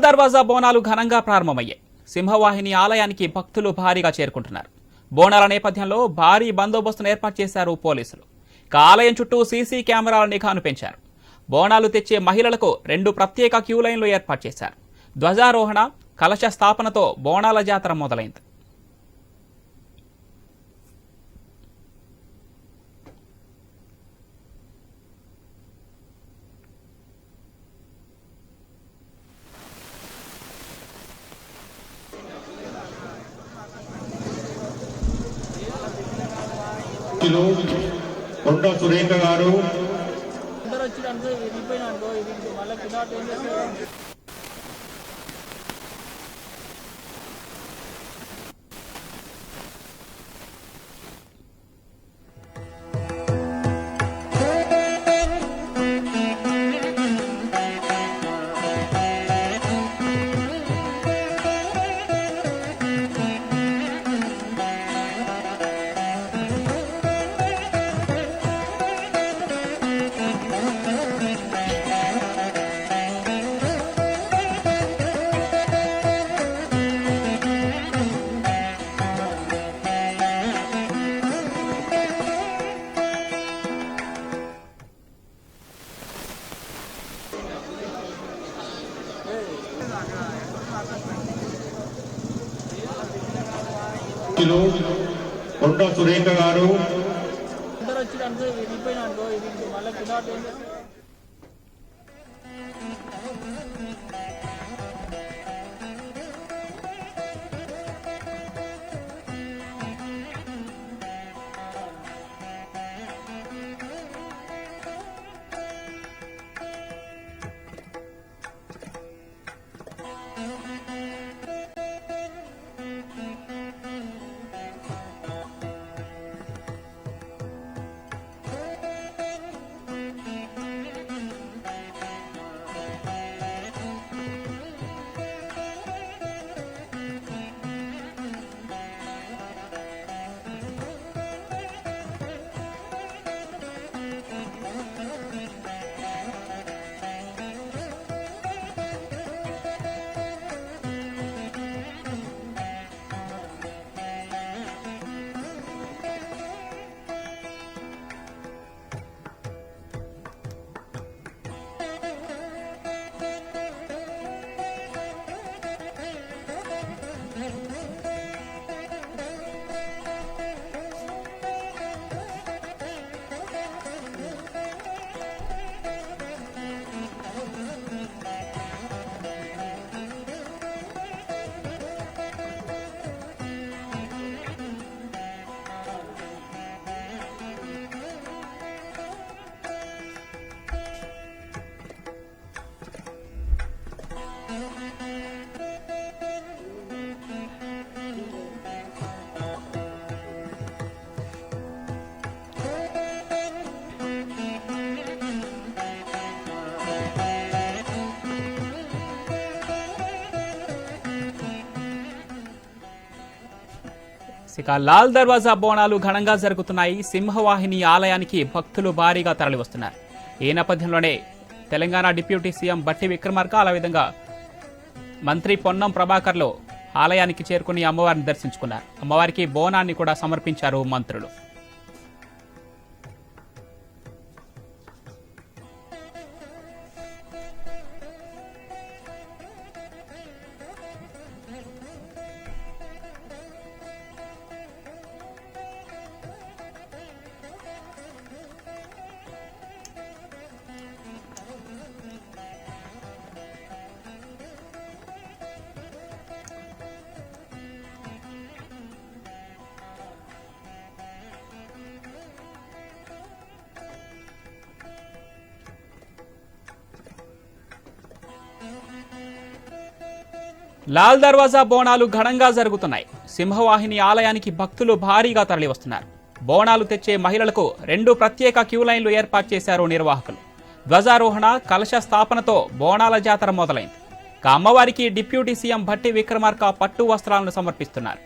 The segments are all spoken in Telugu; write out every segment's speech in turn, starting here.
లాల్ దర్వాజా బోనాలు ఘనంగా ప్రారంభమయ్యాయి. సింహవాహిని ఆలయానికి భక్తులు భారీగా చేరుకుంటున్నారు. బోనాల నేపథ్యంలో భారీ బందోబస్తును ఏర్పాటు చేశారు పోలీసులు. ఆలయం చుట్టూ సీసీ కెమెరాల నిఘాను పెంచారు. బోనాలు తెచ్చే మహిళలకు 2 ప్రత్యేక క్యూ లైన్లు ఏర్పాటు చేశారు. ధ్వజారోహణ, కలశ స్థాపనతో బోనాల జాతర మొదలైంది. కొండ సురేఖ గారు కొండ సురేఖ గారు లాల్ దర్వాజా బోనాలు ఘనంగా జరుగుతున్నాయి. సింహవాహిని ఆలయానికి భక్తులు భారీగా తరలివస్తున్నారు. ఈ నేపథ్యంలోనే తెలంగాణ డిప్యూటీ సీఎం బట్టి విక్రమార్క, అదేవిధంగా మంత్రి పొన్నం ప్రభాకర్లు ఆలయానికి చేరుకుని అమ్మవారిని దర్శించుకున్నారు. అమ్మవారికి బోనాన్ని కూడా సమర్పించారు మంత్రులు. లాల్ దర్వాజా బోనాలు ఘనంగా జరుగుతున్నాయి. సింహవాహిని ఆలయానికి భక్తులు భారీగా తరలివస్తున్నారు. బోనాలు తెచ్చే మహిళలకు 2 ప్రత్యేక క్యూ లైన్లు ఏర్పాటు చేశారు నిర్వాహకులు. ధ్వజారోహణ, కలశ స్థాపనతో బోనాల జాతర మొదలైంది. అమ్మవారికి డిప్యూటీ సీఎం బట్టి విక్రమార్క పట్టు వస్త్రాలను సమర్పిస్తున్నారు.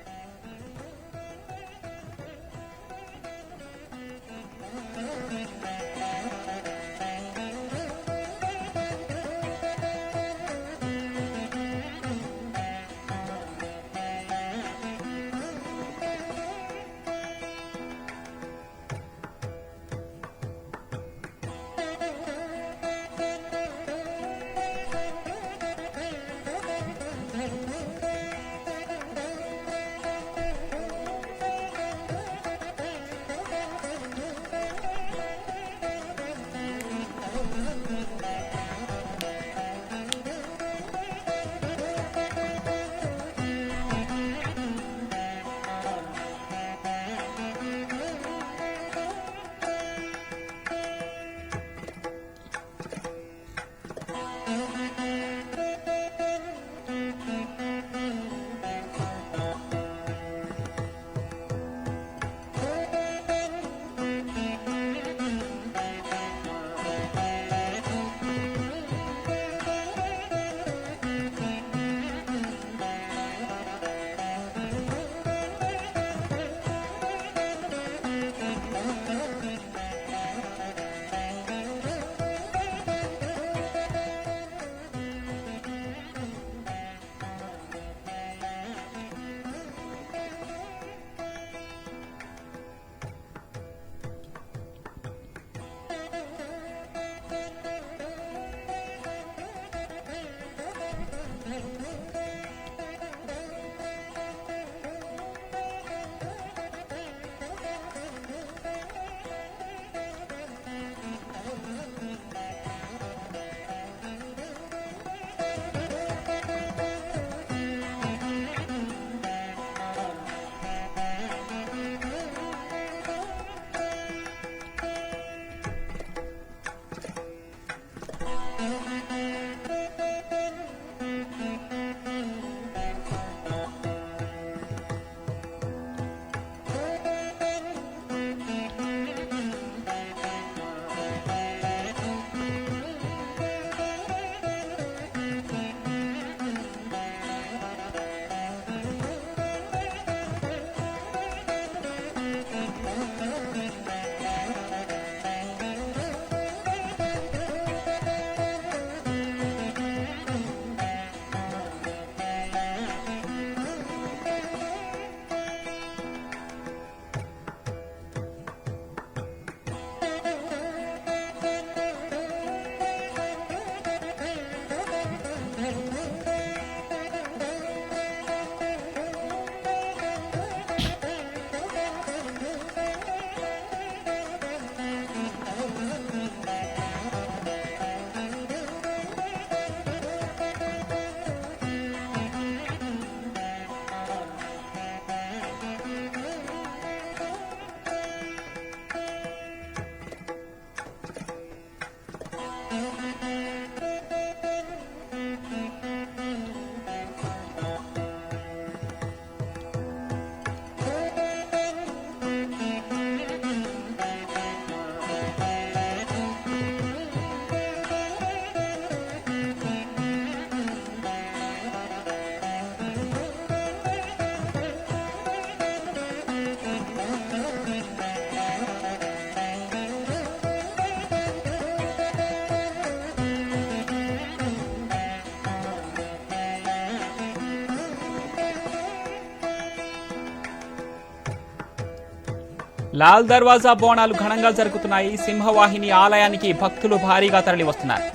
లాల్ దర్వాజా బోనాలు ఘనంగా జరుగుతున్నాయి. సింహవాహిని ఆలయానికి భక్తులు భారీగా తరలి వస్తున్నారు.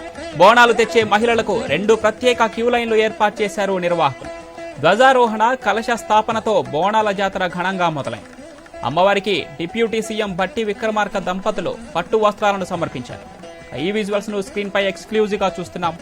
బోనాలు తెచ్చే మహిళలకు 2 ప్రత్యేక క్యూ లైన్లు ఏర్పాటు చేశారు నిర్వాహకులు. ధ్వజారోహణ, కలశ స్థాపనతో బోనాల జాతర ఘనంగా మొదలైంది. అమ్మవారికి డిప్యూటీ సీఎం భట్టి విక్రమార్క దంపతులు పట్టు వస్త్రాలను సమర్పించారు. ఈ విజువల్స్ ను స్క్రీన్ పై ఎక్స్క్లూజివ్ గా చూస్తున్నాం.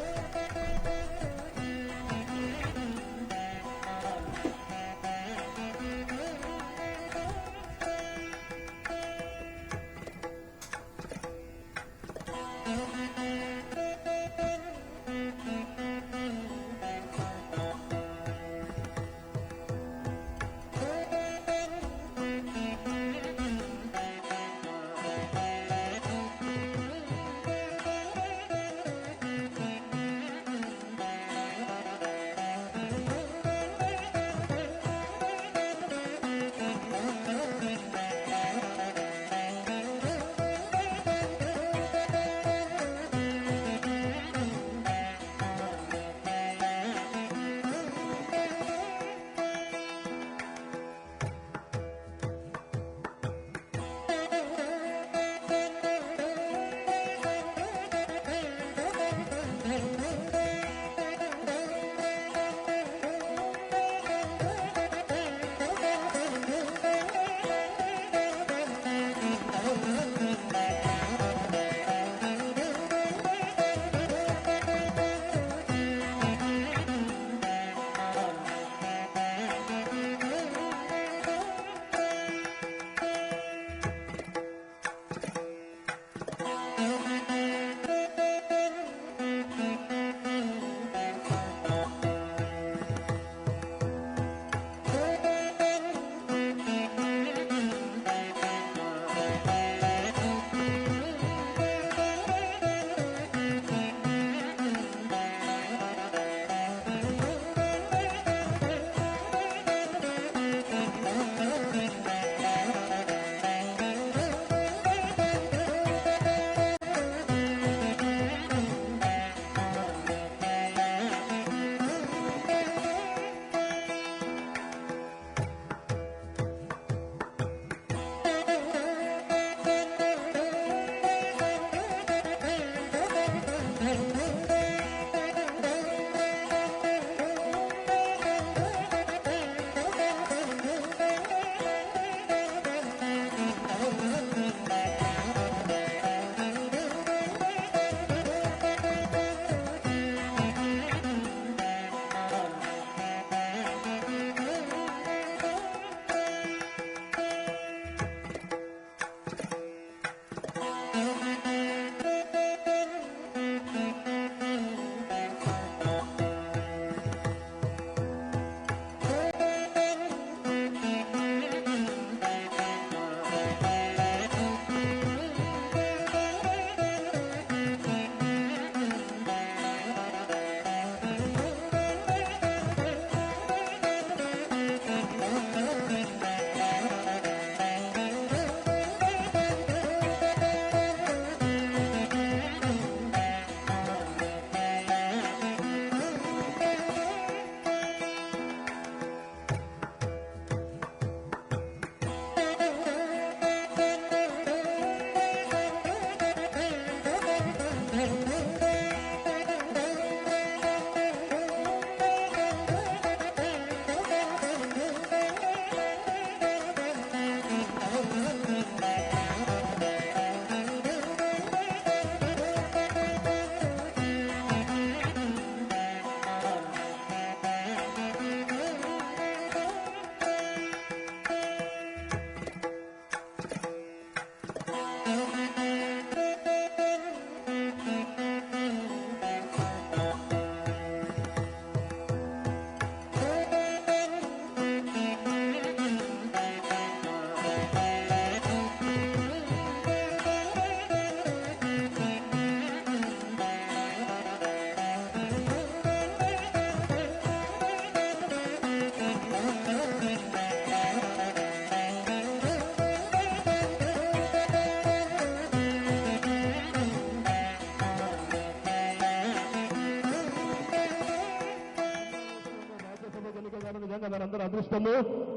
వారందరూ అదృష్టము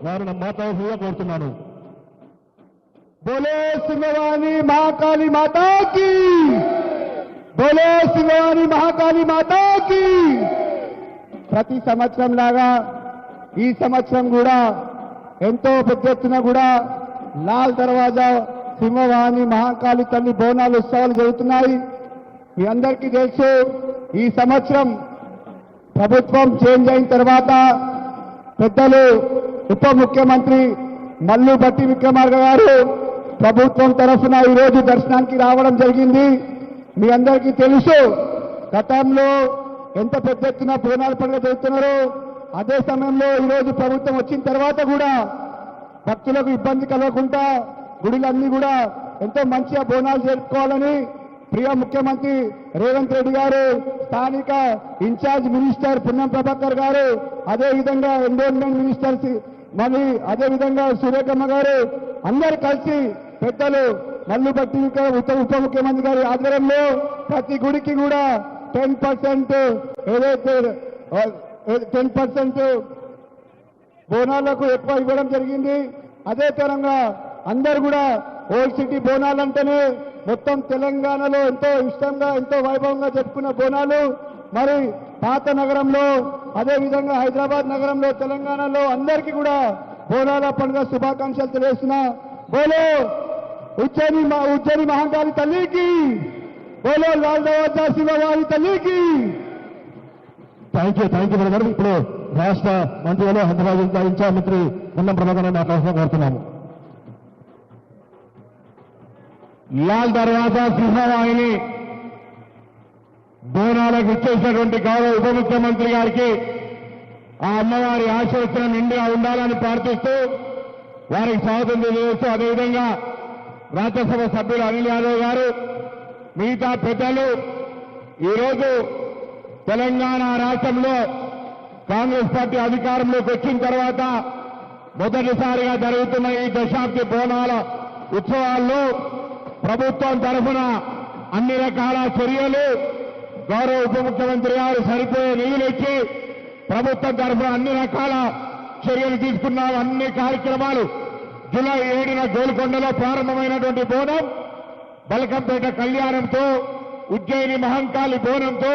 వారిని మాతావుగా కోరుతున్నాను. बोले सिंहवानी महाकाली माता की, बोले सिंहवानी महाकाली माता की. ప్రతి సంవత్సరం లాగా ఈ సంవత్సరం కూడా ఎంతో పెద్ద ఎత్తున కూడా లాల్ దర్వాజా సింహవాహిని మహాకాళి తల్లి బోనాలు ఉత్సవాలు జరుగుతున్నాయి. మీ అందరికీ తెలుసు, ఈ సంవత్సరం ప్రభుత్వం చేంజ్ అయిన తర్వాత పెద్దలు ఉప ముఖ్యమంత్రి మల్లు భట్టి విక్రమార్క గారు ప్రభుత్వం తరఫున ఈరోజు దర్శనానికి రావడం జరిగింది. మీ అందరికీ తెలుసు, గతంలో ఎంత పెద్ద ఎత్తున బోనాల పండుగ జరుగుతున్నారో అదే సమయంలో ఈరోజు ప్రభుత్వం వచ్చిన తర్వాత కూడా భక్తులకు ఇబ్బంది కలగకుండా గుడిలన్నీ కూడా ఎంతో మంచిగా బోనాలు జరుపుకోవాలని ప్రియ ముఖ్యమంత్రి రేవంత్ రెడ్డి గారు, స్థానిక ఇన్ఛార్జ్ మినిస్టర్ పున్నం ప్రభాకర్ గారు, అదేవిధంగా ఎన్విరాన్మెంట్ మినిస్టర్ మరి అదేవిధంగా సురేఖమ్మ గారు అందరు కలిసి పెద్దలు మల్లు భట్టి ఉప ముఖ్యమంత్రి గారి ఆధ్వర్యంలో ప్రతి గుడికి కూడా 10% ఏదైతే 10% బోనాలకు ఎక్కువ ఇవ్వడం జరిగింది. అదే తరంగా అందరు కూడా ఓల్డ్ సిటీ బోనాలంటేనే మొత్తం తెలంగాణలో ఎంతో ఇష్టంగా ఎంతో వైభవంగా జరుపుకున్న బోనాలు మరి పాత నగరంలో అదేవిధంగా హైదరాబాద్ నగరంలో తెలంగాణలో అందరికీ కూడా బోనాల పండుగ శుభాకాంక్షలు తెలియజేస్తున్నా. బోలో ఉజ్జయిని మహాకాళి తల్లికి, బోలో లాల్ దర్వాజా సింహవాహిని తల్లికి. Thank you brother. ఇప్పుడు రాష్ట్ర మంత్రులు హైదరాబాద్ ఇన్ఛార్జ్ మంత్రి పున్నం ప్రభాకర్ మాట్లాడుతూ కోరుతున్నాము. లాల్ దర్వాజా సింహవాహిని బోనాలకు ఇచ్చేసినటువంటి గౌరవ ఉప ముఖ్యమంత్రి గారికి ఆ అమ్మవారి ఆశీర్వచనం నిండుగా ఉండాలని ప్రార్థిస్తూ వారికి స్వాగతం తెలియజేస్తూ, అదేవిధంగా రాజ్యసభ సభ్యులు అనిల్ యాదవ్ గారు, మిగతా పెద్దలు ఈరోజు తెలంగాణ రాష్ట్రంలో కాంగ్రెస్ పార్టీ అధికారంలోకి వచ్చిన తర్వాత మొదటిసారిగా జరుగుతున్న ఈ దశాబ్ది బోనాల ఉత్సవాల్లో ప్రభుత్వం తరఫున అన్ని రకాల చర్యలు గౌరవ ఉప ముఖ్యమంత్రి గారు సరిపోయే నిధులు ఇచ్చి ప్రభుత్వం తరఫున అన్ని రకాల చర్యలు తీసుకున్నాం. అన్ని కార్యక్రమాలు జూలై 7న గోల్కొండలో ప్రారంభమైనటువంటి బోనం, బల్కంపేట కళ్యాణంతో, ఉజ్జయిని మహంకాళి బోనంతో,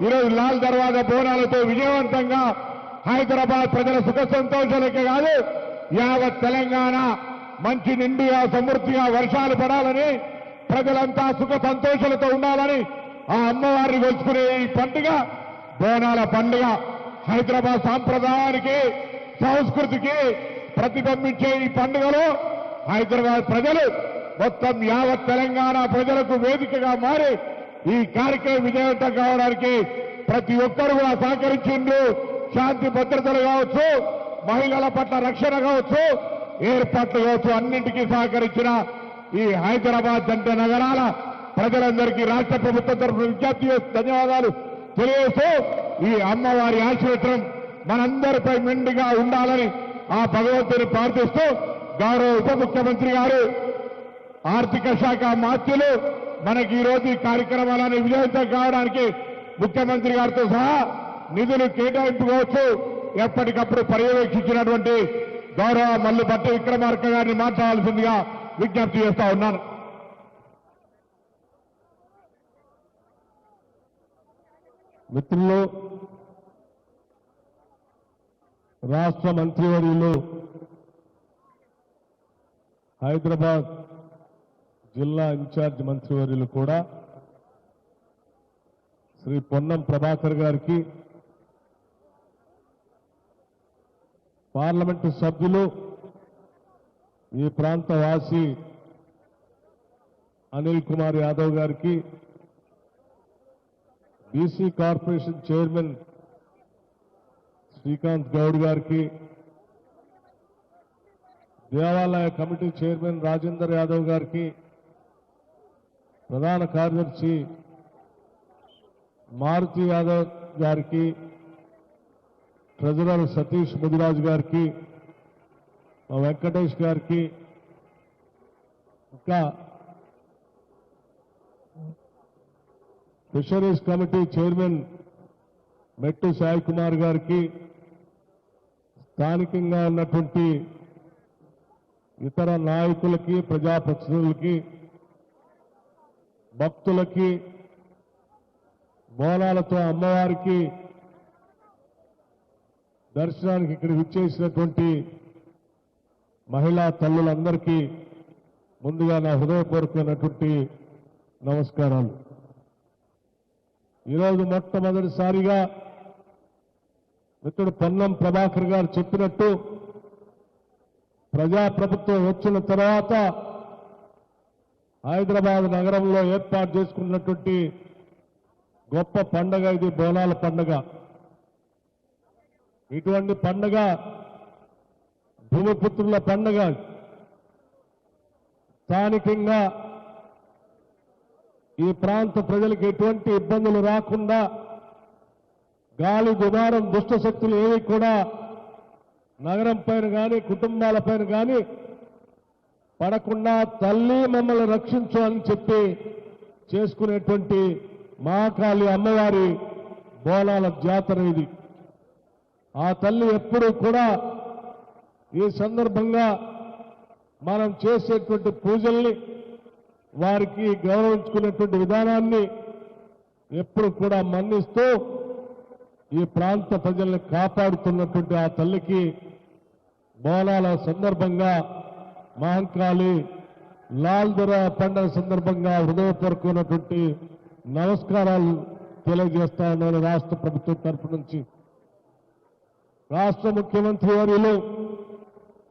ఈరోజు లాల్ దర్వాజా బోనాలతో విజయవంతంగా హైదరాబాద్ ప్రజల సుఖ సంతోషాలకే కాదు యావత్ తెలంగాణ మంచి నిండుగా సమృద్ధిగా వర్షాలు పడాలని, ప్రజలంతా సుఖ సంతోషాలతో ఉండాలని ఆ అమ్మవారిని కొలుచుకునే ఈ పండుగ బోనాల పండుగ హైదరాబాద్ సాంప్రదాయానికి సంస్కృతికి ప్రతిబింబించే ఈ పండుగలో హైదరాబాద్ ప్రజలు మొత్తం యావత్ తెలంగాణ ప్రజలకు వేదికగా మారి ఈ కార్యక్రమం విజయవంతం కావడానికి ప్రతి ఒక్కరు కూడా సహకరించిండ్రు. శాంతి భద్రతలు కావచ్చు, మహిళల పట్ల రక్షణ కావచ్చు, ఏర్పాట్లు కావచ్చు, అన్నింటికీ సహకరించిన ఈ హైదరాబాద్ జంట నగరాల ప్రజలందరికీ రాష్ట్ర ప్రభుత్వం తరఫున విజ్ఞప్తి చేసి ధన్యవాదాలు తెలియజేస్తూ, ఈ అమ్మవారి ఆశీర్వచనం మనందరిపై మెండుగా ఉండాలని ఆ భగవంతుని ప్రార్థిస్తూ, గౌరవ ఉప ముఖ్యమంత్రి గారు, ఆర్థిక శాఖ మాత్యులు మనకి ఈరోజు ఈ కార్యక్రమాలను విజయవంతం కావడానికి ముఖ్యమంత్రి గారితో సహా నిధులు కేటాయింపు కావచ్చు ఎప్పటికప్పుడు పర్యవేక్షించినటువంటి గౌరవ మల్లు భట్టి విక్రమార్క గారిని మాట్లాడాల్సిందిగా విజ్ఞప్తి చేస్తా ఉన్నాను. మిత్రులు, రాష్ట్ర మంత్రివర్యులు, హైదరాబాద్ జిల్లా ఇన్ఛార్జ్ మంత్రివర్యులు కూడా శ్రీ పొన్నం ప్రభాకర్ గారికి, పార్లమెంటు సభ్యులు, ఈ ప్రాంత వాసి అనిల్ కుమార్ యాదవ్ గారికి, BC corporation chairman Srikanth Goud గారికి, దేవాలయ కమిటీ చైర్మన్ రాజేందర్ యాదవ్ గారికి, ప్రధాన కార్యదర్శి మారుతి యాదవ్ గారికి, ట్రెజరర్ సతీష్ ముదిరాజు గారికి, వెంకటేష్ గారికి, ఇంకా ఫిషరీస్ కమిటీ చైర్మన్ మెట్టు సాయి కుమార్ గారికి, స్థానికంగా ఉన్నటువంటి ఇతర నాయకులకి, ప్రజాప్రతినిధులకి, భక్తులకి, బోనాలతో అమ్మవారికి దర్శనానికి ఇక్కడ విచ్చేసినటువంటి మహిళా తల్లులందరికీ ముందుగా నా హృదయపూర్వకమైనటువంటి నమస్కారాలు. ఈరోజు మొట్టమొదటిసారిగా మిత్రుడు పొన్నం ప్రభాకర్ గారు చెప్పినట్టు ప్రజాప్రభుత్వం వచ్చిన తర్వాత హైదరాబాద్ నగరంలో ఏర్పాటు చేసుకున్నటువంటి గొప్ప పండగ ఇది బోనాల పండగ. ఇటువంటి పండగ భూమిపుత్రుల పండగ. స్థానికంగా ఈ ప్రాంత ప్రజలకు ఎటువంటి ఇబ్బందులు రాకుండా గాలి దుమారం దుష్ట శక్తులు ఏవి కూడా నగరం పైన కానీ కుటుంబాల పైన కానీ పడకుండా తల్లి మమ్మల్ని రక్షించు అని చెప్పి చేసుకునేటువంటి మహాకాళి అమ్మవారి బోనాల జాతర ఇది. ఆ తల్లి ఎప్పుడూ కూడా ఈ సందర్భంగా మనం చేసేటువంటి పూజల్ని, వారికి గౌరవించుకునేటువంటి విధానాన్ని ఎప్పుడు కూడా మన్నిస్తూ ఈ ప్రాంత ప్రజల్ని కాపాడుతున్నటువంటి ఆ తల్లికి బోనాల సందర్భంగా మహంకాళి లాల్దొర పండుగ సందర్భంగా హృదయపూర్వకమైనటువంటి నమస్కారాలు తెలియజేస్తా ఉన్నాను. రాష్ట్ర ప్రభుత్వం తరఫు నుంచి రాష్ట్ర ముఖ్యమంత్రి వర్యులు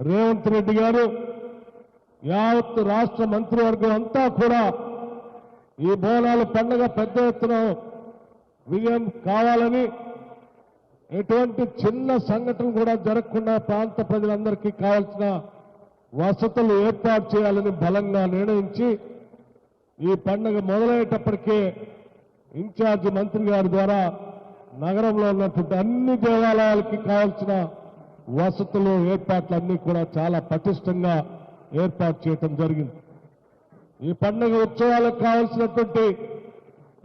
రేవంత్ రెడ్డి గారు, యావత్ రాష్ట్ర మంత్రివర్గం అంతా కూడా ఈ బోనాల పండుగ పెద్ద ఎత్తున విజయం కావాలని, ఎటువంటి చిన్న సంఘటన కూడా జరగకుండా ప్రాంత ప్రజలందరికీ కావాల్సిన వసతులు ఏర్పాటు చేయాలని బలంగా నిర్ణయించి ఈ పండుగ మొదలయ్యేటప్పటికే ఇన్ఛార్జి మంత్రి గారి ద్వారా నగరంలో ఉన్నటువంటి అన్ని దేవాలయాలకి కావాల్సిన వసతులు, ఏర్పాట్లన్నీ కూడా చాలా పటిష్టంగా ఏర్పాటు చేయటం జరిగింది. ఈ పండుగ ఉత్సవాలకు కావాల్సినటువంటి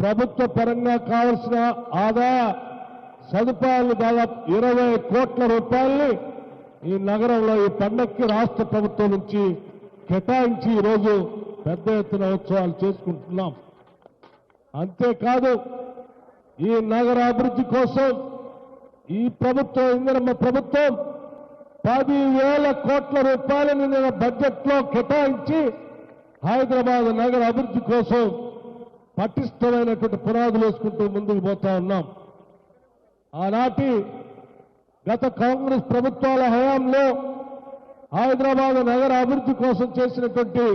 ప్రభుత్వ పరంగా కావాల్సిన ఆదాయ సదుపాయాలు దాదాపు 20 కోట్ల రూపాయల్ని ఈ నగరంలో ఈ పండుగకి రాష్ట్ర ప్రభుత్వం నుంచి కేటాయించి ఈరోజు పెద్ద ఎత్తున ఉత్సవాలు చేసుకుంటున్నాం. అంతేకాదు, ఈ నగర అభివృద్ధి కోసం ఈ ప్రభుత్వం, ఇందిరమ్మ ప్రభుత్వం 10,000 కోట్ల రూపాయలను నిన్న బడ్జెట్లో కేటాయించి హైదరాబాద్ నగర అభివృద్ధి కోసం పటిష్టమైనటువంటి పునాదులు వేసుకుంటూ ముందుకు పోతా ఉన్నాం. ఆనాటి గత కాంగ్రెస్ ప్రభుత్వాల హయాంలో హైదరాబాద్ నగర అభివృద్ధి కోసం చేసినటువంటి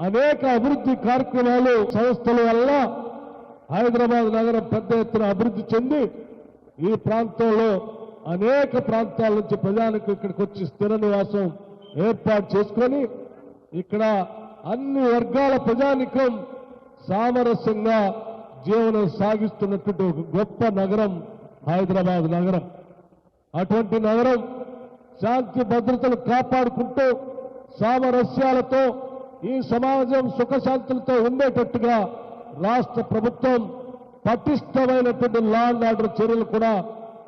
అనేక అభివృద్ధి కార్యక్రమాలు, సంస్థల వల్ల హైదరాబాద్ నగరం పెద్ద ఎత్తున అభివృద్ధి చెంది ఈ ప్రాంతంలో అనేక ప్రాంతాల నుంచి ప్రజానికి ఇక్కడికి వచ్చి స్థిర నివాసం ఏర్పాటు చేసుకొని ఇక్కడ అన్ని వర్గాల ప్రజానికం సామరస్యంగా జీవనం సాగిస్తున్నటువంటి ఒక గొప్ప నగరం హైదరాబాద్ నగరం. అటువంటి నగరం శాంతి భద్రతలు కాపాడుకుంటూ సామరస్యాలతో ఈ సమాజం సుఖశాంతులతో ఉండేటట్టుగా రాష్ట్ర ప్రభుత్వం పటిష్టమైనటువంటి లా అండ్ ఆర్డర్ చర్యలు కూడా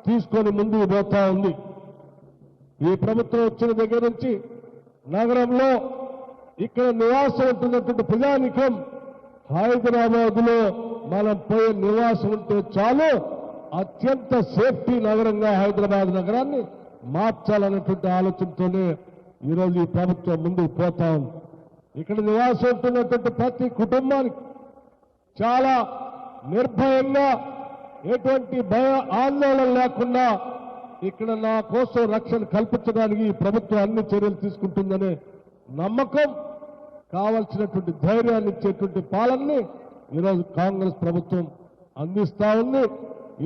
తీసుకొని ముందుకు పోతా ఉంది. ఈ ప్రభుత్వం వచ్చిన దగ్గర నుంచి నగరంలో ఇక్కడ నివాసం ఉంటున్నటువంటి ప్రజానికం హైదరాబాద్ లో మనం పోయే నివాసం ఉంటే చాలు, అత్యంత సేఫ్టీ నగరంగా హైదరాబాద్ నగరాన్ని మార్చాలనేటువంటి ఆలోచనతోనే ఈరోజు ఈ ప్రభుత్వం ముందుకు పోతా ఉంది. ఇక్కడ నివాసం ఉంటున్నటువంటి ప్రతి కుటుంబానికి చాలా నిర్భయంగా, ఎటువంటి భయ ఆందోళన లేకుండా ఇక్కడ నా కోసం రక్షణ కల్పించడానికి ఈ ప్రభుత్వం అన్ని చర్యలు తీసుకుంటుందనే నమ్మకం, కావలసినటువంటి ధైర్యాన్ని ఇచ్చేటువంటి పాలనని ఈరోజు కాంగ్రెస్ ప్రభుత్వం అందిస్తా ఉంది.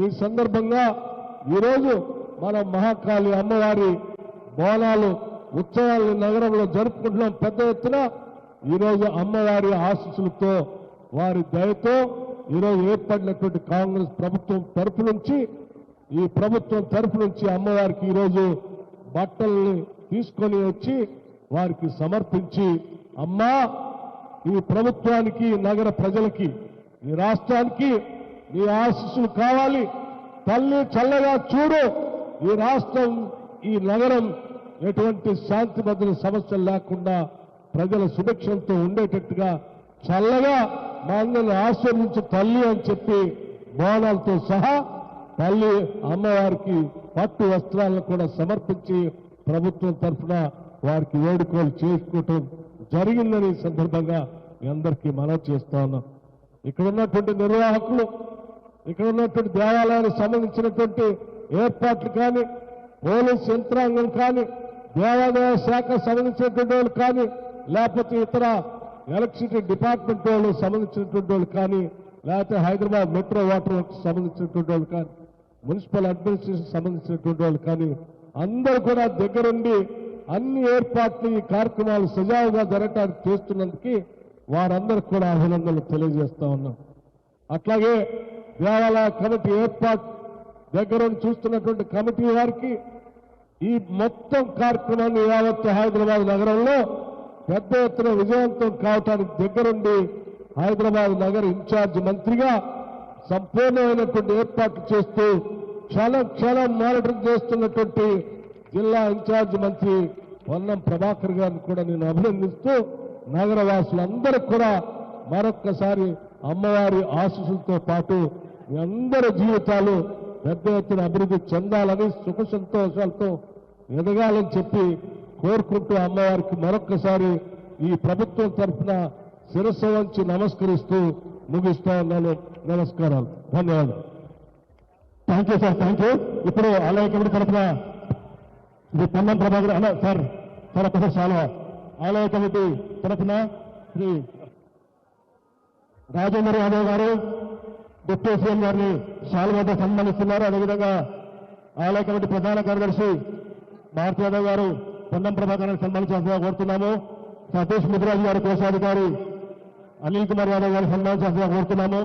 ఈ సందర్భంగా ఈరోజు మన మహాకాళి అమ్మవారి బోనాలు ఉత్సవాలను నగరంలో జరుపుకుంటున్నాం పెద్ద ఎత్తున. ఈరోజు అమ్మవారి ఆశీస్సులతో, వారి దయతో ఈరోజు ఏర్పడినటువంటి కాంగ్రెస్ ప్రభుత్వం తరఫు నుంచి, ఈ ప్రభుత్వం తరఫు నుంచి అమ్మవారికి ఈరోజు బట్టల్ని తీసుకొని వచ్చి వారికి సమర్పించి, అమ్మా ఈ ప్రభుత్వానికి, నగర ప్రజలకి, ఈ రాష్ట్రానికి నీ ఆశీస్సులు కావాలి, తల్లి చల్లగా చూడు, ఈ రాష్ట్రం, ఈ నగరం ఎటువంటి శాంతి భద్రత సమస్యలు లేకుండా ప్రజల సుభిక్షంతో ఉండేటట్టుగా చల్లగా మా అందరిని ఆశీర్వించి తల్లి అని చెప్పి బోనాలతో సహా తల్లి అమ్మవారికి పట్టు వస్త్రాలను కూడా సమర్పించి ప్రభుత్వం తరఫున వారికి వేడుకలు చేసుకోవటం జరిగిందని ఈ సందర్భంగా మీ అందరికీ మనవి చేస్తా ఉన్నాం. ఇక్కడ ఉన్నటువంటి నిర్వాహకులు, ఇక్కడ ఉన్నటువంటి దేవాలయానికి సంబంధించినటువంటి ఏర్పాట్లు కానీ, పోలీస్ యంత్రాంగం కానీ, దేవాదాయ శాఖ సంబంధించినటువంటి వాళ్ళు కానీ, లేకపోతే ఇతర ఎలక్ట్రిసిటీ డిపార్ట్మెంట్ వాళ్ళకి సంబంధించినటువంటి వాళ్ళు కానీ, లేకపోతే హైదరాబాద్ మెట్రో వాటర్ వర్క్స్ సంబంధించినటువంటి వాళ్ళు కానీ, మున్సిపల్ అడ్మినిస్ట్రేషన్ సంబంధించినటువంటి వాళ్ళు కానీ అందరూ కూడా దగ్గరుండి అన్ని ఏర్పాట్లు ఈ కార్యక్రమాలు సజావుగా జరగడానికి చేస్తున్నందుకు వారందరికీ కూడా అభినందనలు తెలియజేస్తా ఉన్నాం. అట్లాగే దేవాలయ కమిటీ ఏర్పాటు దగ్గరుండి చూస్తున్నటువంటి కమిటీ వారికి ఈ మొత్తం కార్యక్రమాన్ని యావత్ హైదరాబాద్ నగరంలో పెద్ద ఎత్తున విజయవంతం కావటానికి దగ్గరుండి హైదరాబాద్ నగర ఇన్ఛార్జ్ మంత్రిగా సంపూర్ణమైనటువంటి ఏర్పాట్లు చేస్తూ క్షణం మానిటరింగ్ చేస్తున్నటువంటి జిల్లా ఇన్ఛార్జ్ మంత్రి పొన్నం ప్రభాకర్ గారిని కూడా నేను అభినందిస్తూ నగరవాసులందరికీ కూడా మరొక్కసారి అమ్మవారి ఆశీస్సులతో పాటు మీ అందరి జీవితాలు పెద్ద ఎత్తున అభివృద్ధి చెందాలని, సుఖ సంతోషాలతో ఎదగాలని చెప్పి కోరుకుంటూ అమ్మవారికి మరొక్కసారి ఈ ప్రభుత్వం తరఫున శిరస్సు వంచి నమస్కరిస్తూ ముగిస్తా ఉన్నాను. నమస్కారాలు, ధన్యవాదాలు. Thank you sir, thank you. ఇప్పుడు ఆలయ కమిటీ తరఫున శ్రీ పొన్నం ప్రభాకర్ అన్న సార్ ఒకసారి చాలా ఆలయ కమిటీ తరఫున శ్రీ రాజేంద్ర యాదవ్ గారు డిప్యూటీ సీఎం గారిని శాలువాతో సన్మానిస్తున్నారు. అదేవిధంగా ఆలయ కమిటీ ప్రధాన కార్యదర్శి భారతి యాదవ్ గారు పొన్నం ప్రభాకర్ సన్మానించాల్సిందిగా కోరుతున్నాము. సతీష్ ముద్రాజు గారు కోశాధికారి అనిల్ కుమార్ యాదవ్ గారు సన్మానించాల్సిందిగా కోరుతున్నాము.